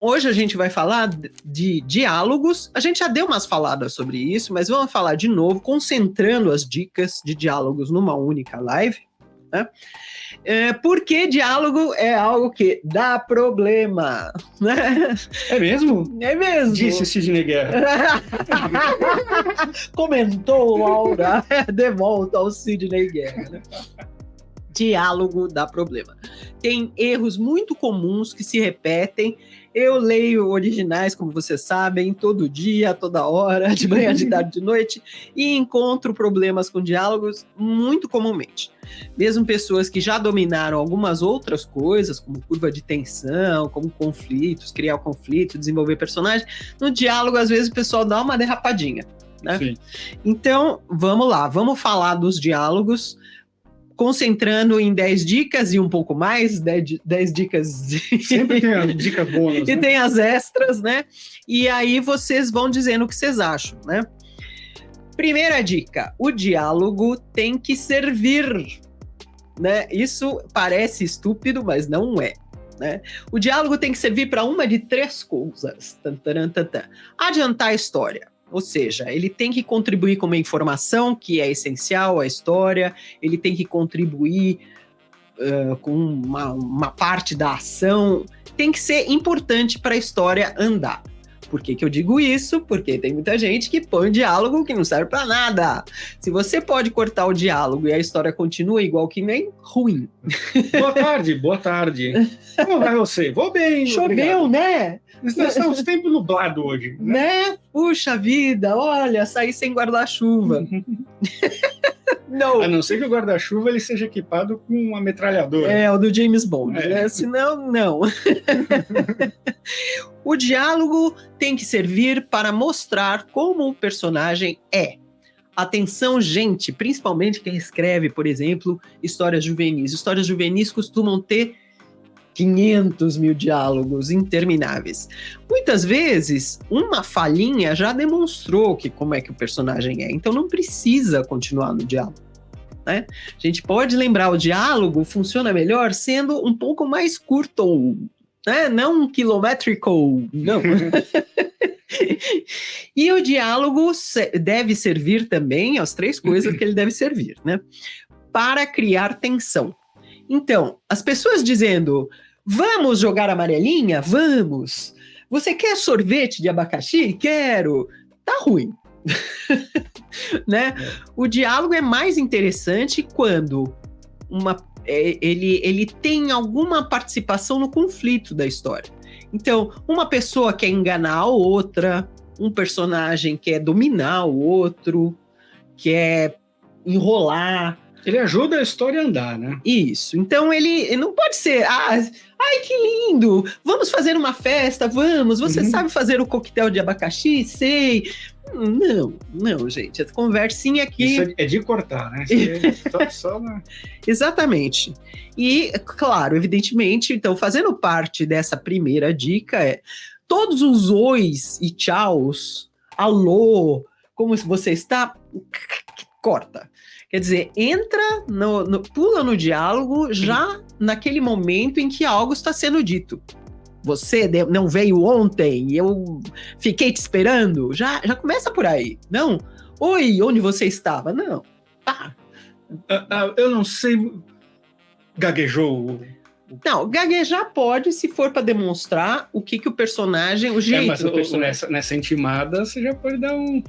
hoje a gente vai falar de diálogos. A gente já deu umas faladas sobre isso, mas vamos falar de novo, concentrando as dicas de diálogos numa única live, né? Porque diálogo é algo que dá problema, né? É mesmo? É mesmo. Disse Sidney Guerra. Comentou Laura, de volta ao Sidney Guerra, né? Diálogo dá problema. Tem erros muito comuns que se repetem. Eu leio originais, como vocês sabem, todo dia, toda hora, de manhã, de tarde, de noite, e encontro problemas com diálogos muito comumente. Mesmo pessoas que já dominaram algumas outras coisas, como curva de tensão, como conflitos, criar conflito, desenvolver personagem, no diálogo, às vezes, o pessoal dá uma derrapadinha, né? Sim. Então, vamos lá, vamos falar dos diálogos, concentrando em 10 dicas e um pouco mais, 10 dicas... Sempre tem as dicas bônus, e tem as extras, né? E aí vocês vão dizendo o que vocês acham, né? Primeira dica, o diálogo tem que servir, né? Isso parece estúpido, mas não é, né? O diálogo tem que servir para uma de 3 coisas. Adiantar a história. Ou seja, ele tem que contribuir com uma informação que é essencial à história, ele tem que contribuir com uma parte da ação, tem que ser importante para a história andar. Por que eu digo isso? Porque tem muita gente que põe diálogo que não serve para nada. Se você pode cortar o diálogo e a história continua igual que nem, ruim. Boa tarde, boa tarde. Como vai você? Vou bem, choveu, obrigado. Né? Estamos tempo nublado hoje. Né? Puxa vida, olha, saí sem guarda-chuva. Não. A não ser que o guarda-chuva ele seja equipado com uma metralhadora. É, o do James Bond, né? Senão, não. O diálogo tem que servir para mostrar como o personagem é. Atenção, gente, principalmente quem escreve, por exemplo, histórias juvenis. Histórias juvenis costumam ter 500 mil diálogos intermináveis. Muitas vezes, uma falhinha já demonstrou como é que o personagem é, então não precisa continuar no diálogo, né? A gente pode lembrar, o diálogo funciona melhor sendo um pouco mais curto, né? Não quilométrico, não. E o diálogo deve servir também, as 3 coisas que ele deve servir, né? Para criar tensão. Então, as pessoas dizendo, vamos jogar amarelinha? Vamos. Você quer sorvete de abacaxi? Quero. Tá ruim. Né? O diálogo é mais interessante quando ele tem alguma participação no conflito da história. Então, uma pessoa quer enganar a outra, um personagem quer dominar o outro, quer enrolar. Ele ajuda a história a andar, né? Isso. Então, ele não pode ser... ai, que lindo! Vamos fazer uma festa, vamos! Você sabe fazer o coquetel de abacaxi? Sei! Não, gente. A conversinha aqui... Isso é de cortar, né? Só na... Exatamente. E, claro, evidentemente, então, fazendo parte dessa primeira dica, todos os ois e tchauz, alô, como você está... Corta. Quer dizer, entra, pula no diálogo já naquele momento em que algo está sendo dito. Você não veio ontem e eu fiquei te esperando. Já começa por aí. Não, oi, onde você estava? Não, pá. Eu não sei, gaguejou. Não, gaguejar pode se for para demonstrar o que o personagem, o jeito mas do personagem. Nessa intimada você já pode dar um...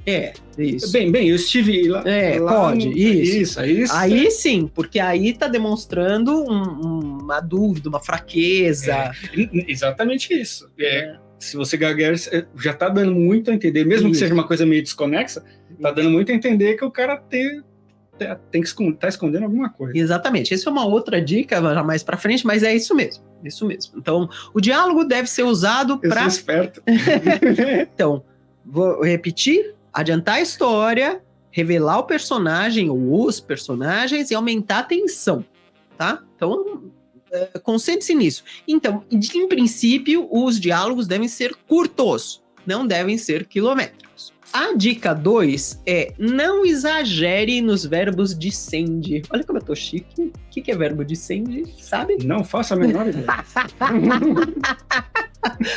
Isso. Bem, eu estive lá. Pode, isso. Aí isso. Sim, porque aí tá demonstrando uma dúvida, uma fraqueza. Exatamente isso. Se você gagueja, já tá dando muito a entender, mesmo que seja uma coisa meio desconexa, tá dando muito a entender que o cara tem que tá escondendo alguma coisa. Exatamente. Essa é uma outra dica já mais para frente, mas é isso mesmo. Isso mesmo. Então, o diálogo deve ser usado para... Eu sou esperto. Então, vou repetir. Adiantar a história, revelar o personagem ou os personagens e aumentar a tensão, tá? Então, concentre-se nisso. Então, em princípio, os diálogos devem ser curtos, não devem ser quilométricos. A dica 2 é não exagere nos verbos de sende. Olha como eu tô chique. O que é verbo de sende, sabe? Não faço a menor ideia.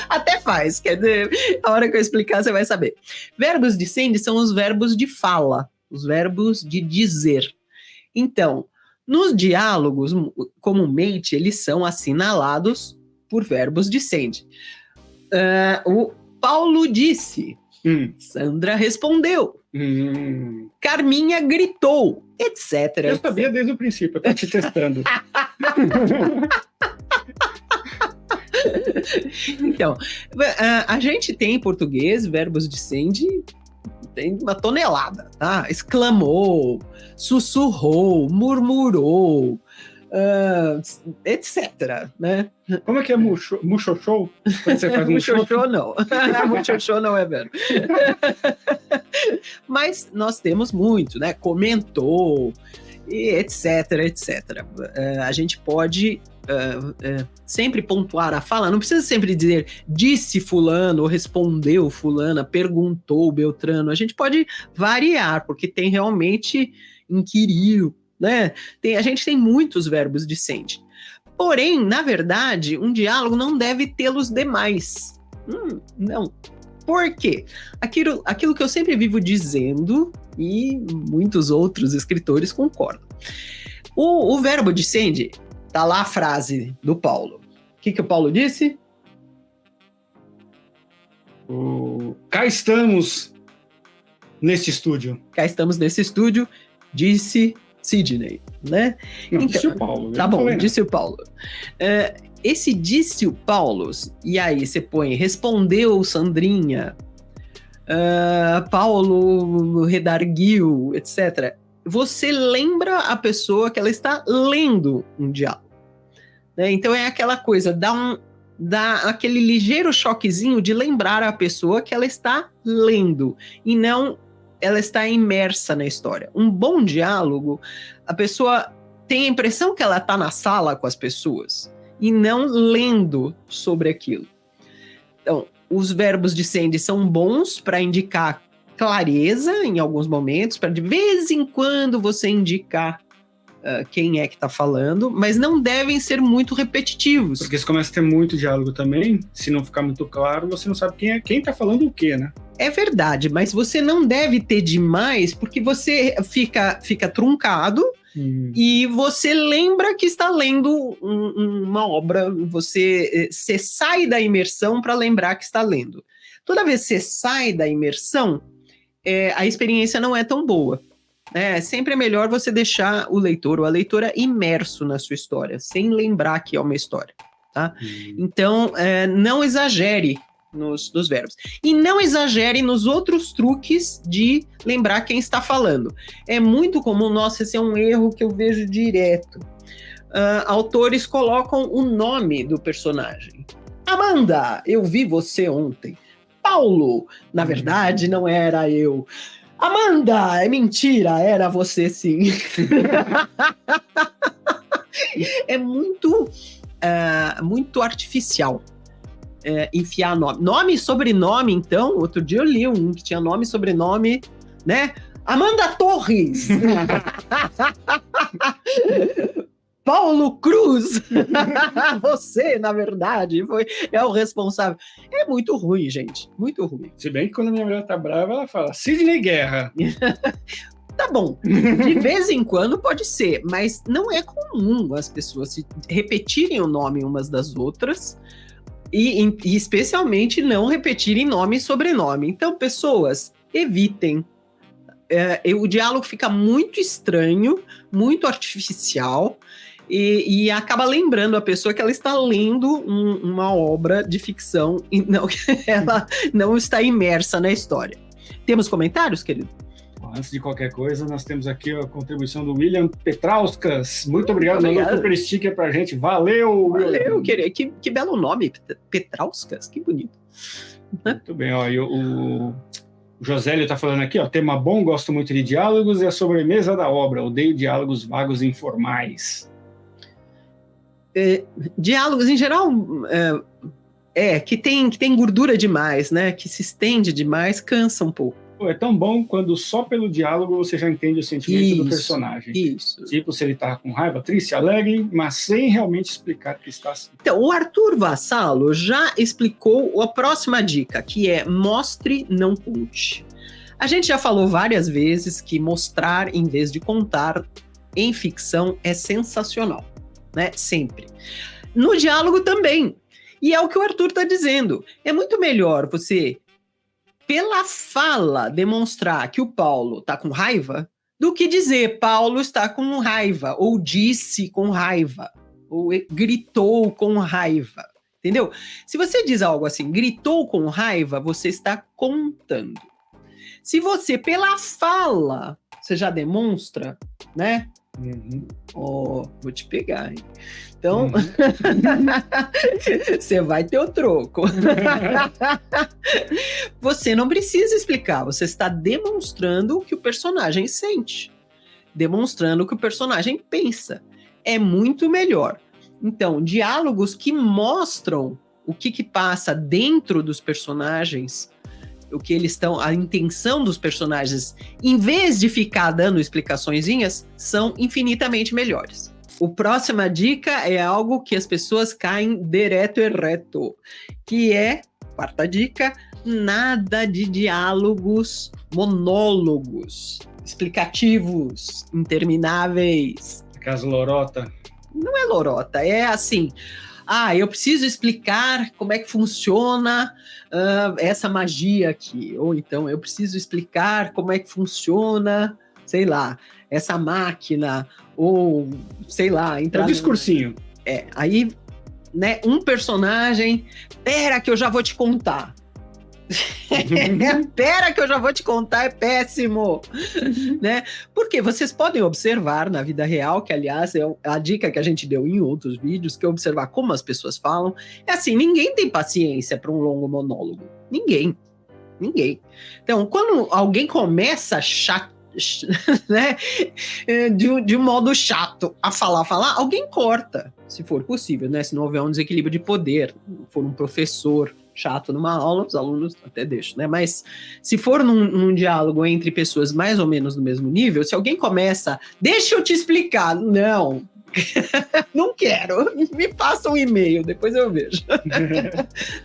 Até faz, quer dizer, a hora que eu explicar você vai saber. Verbos de sende são os verbos de fala, os verbos de dizer. Então, nos diálogos, comumente, eles são assinalados por verbos de sende. O Paulo disse, Sandra respondeu, Carminha gritou, etc. Eu sabia desde o princípio, eu tô te testando. Então, a gente tem em português verbos de sende, tem uma tonelada, tá? Exclamou, sussurrou, murmurou, etc, né? Como é que é muxoxou? Quando você faz muxoxou, não. Muxoxou não é verbo. Mas nós temos muito, né? Comentou, e etc, etc. A gente pode sempre pontuar a fala, não precisa sempre dizer disse fulano, ou respondeu fulana, perguntou Beltrano, a gente pode variar, porque tem realmente inquiriu, né? A gente tem muitos verbos de sende. Porém, na verdade, um diálogo não deve tê-los demais. Não. Por quê? Aquilo que eu sempre vivo dizendo, e muitos outros escritores concordam. O verbo de sende, tá lá a frase do Paulo. O que o Paulo disse? Cá estamos neste estúdio. Cá estamos nesse estúdio, disse Sidney, né? Não, então, disse o Paulo. Tá bom, disse o Paulo. Esse disse o Paulo, e aí você põe respondeu Sandrinha, Paulo redarguiu, etc. Você lembra a pessoa que ela está lendo um diálogo. Né? Então é aquela coisa, dá aquele ligeiro choquezinho de lembrar a pessoa que ela está lendo, e não ela está imersa na história. Um bom diálogo, a pessoa tem a impressão que ela está na sala com as pessoas, e não lendo sobre aquilo. Então, os verbos de sende são bons para indicar clareza em alguns momentos, para de vez em quando você indicar quem é que está falando, mas não devem ser muito repetitivos. Porque se começa a ter muito diálogo também, se não ficar muito claro, você não sabe quem está falando o quê, né? É verdade, mas você não deve ter demais, porque você fica truncado e você lembra que está lendo uma obra, você sai da imersão para lembrar que está lendo. Toda vez que você sai da imersão, a experiência não é tão boa. Sempre é melhor você deixar o leitor ou a leitora imerso na sua história, sem lembrar que é uma história. Tá? Então, não exagere nos verbos. E não exagere nos outros truques de lembrar quem está falando. É muito comum, nossa, esse é um erro que eu vejo direto. Autores colocam o nome do personagem. Amanda, eu vi você ontem. Paulo, na verdade, não era eu. Amanda, é mentira, era você sim. É muito artificial enfiar nome. Nome e sobrenome, então, outro dia eu li um que tinha nome e sobrenome, né? Amanda Torres! Paulo Cruz! Você, na verdade, é o responsável. É muito ruim, gente. Muito ruim. Se bem que quando a minha mulher tá brava, ela fala Sidney Guerra. Tá bom. De vez em quando pode ser, mas não é comum as pessoas repetirem o nome umas das outras e especialmente não repetirem nome e sobrenome. Então, pessoas, evitem. O diálogo fica muito estranho, muito artificial, e acaba lembrando a pessoa que ela está lendo uma obra de ficção e não, ela não está imersa na história. Temos comentários, querido? Antes de qualquer coisa, nós temos aqui a contribuição do William Petrauskas. Muito obrigado. Mandou um super sticker pra gente. Valeu, William. Que belo nome, Petrauskas, que bonito. Muito bem, ó, e o Josélio tá falando aqui, ó, tema bom, gosto muito de diálogos e a sobremesa da obra, odeio diálogos vagos e informais. Diálogos, em geral, que tem gordura demais, né, que se estende demais, cansa um pouco. Pô, é tão bom quando só pelo diálogo você já entende o sentimento do personagem. Isso. Tipo, se ele tá com raiva, triste, alegre, mas sem realmente explicar que está assim. Então, o Arthur Vassalo já explicou a próxima dica, que é mostre, não conte. A gente já falou várias vezes que mostrar em vez de contar em ficção é sensacional, né? Sempre. No diálogo também. E é o que o Arthur está dizendo. É muito melhor você, pela fala, demonstrar que o Paulo está com raiva do que dizer Paulo está com raiva, ou disse com raiva, ou gritou com raiva. Entendeu? Se você diz algo assim, gritou com raiva, você está contando. Se você, pela fala, você já demonstra, né? Vou te pegar, hein? Então, você vai ter o troco. Você não precisa explicar, você está demonstrando o que o personagem sente, demonstrando o que o personagem pensa. É muito melhor. Então, diálogos que mostram o que passa dentro dos personagens, o que eles estão, a intenção dos personagens, em vez de ficar dando explicaçõezinhas, são infinitamente melhores. A próxima dica é algo que as pessoas caem direto e reto, que é, quarta dica, nada de diálogos, monólogos, explicativos, intermináveis. Aquelas lorota. Não é lorota, é assim... eu preciso explicar como é que funciona essa magia aqui. Ou então, eu preciso explicar como é que funciona, sei lá, essa máquina. Ou, sei lá... É um discursinho. Aí, né, um personagem... Pera que eu já vou te contar. Pera que eu já vou te contar, é péssimo, né? Porque vocês podem observar na vida real, que aliás é a dica que a gente deu em outros vídeos, que é observar como as pessoas falam. É assim, ninguém tem paciência para um longo monólogo. Ninguém. Então, quando alguém começa né, de um modo chato a falar, alguém corta, se for possível, né? Se não houver um desequilíbrio de poder, for um professor chato numa aula, os alunos até deixam, né? Mas se for num diálogo entre pessoas mais ou menos do mesmo nível, se alguém começa, deixa eu te explicar, não, não quero, me passa um e-mail, depois eu vejo,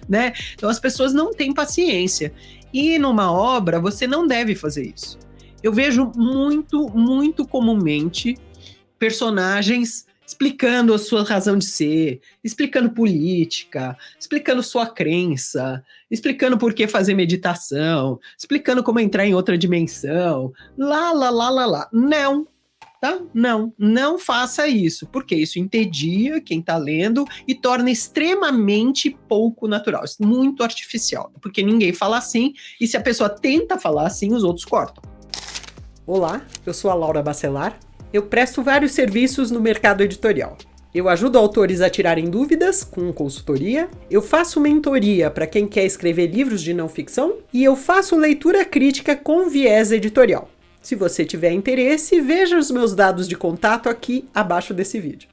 né? Então as pessoas não têm paciência, e numa obra você não deve fazer isso. Eu vejo muito comumente personagens explicando a sua razão de ser, explicando política, explicando sua crença, explicando por que fazer meditação, explicando como entrar em outra dimensão, lá. Não, tá? Não faça isso, porque isso entedia quem tá lendo e torna extremamente pouco natural, muito artificial, porque ninguém fala assim, e se a pessoa tenta falar assim, os outros cortam. Olá, eu sou a Laura Bacelar. Eu presto vários serviços no mercado editorial. Eu ajudo autores a tirarem dúvidas com consultoria, eu faço mentoria para quem quer escrever livros de não ficção e eu faço leitura crítica com viés editorial. Se você tiver interesse, veja os meus dados de contato aqui abaixo desse vídeo.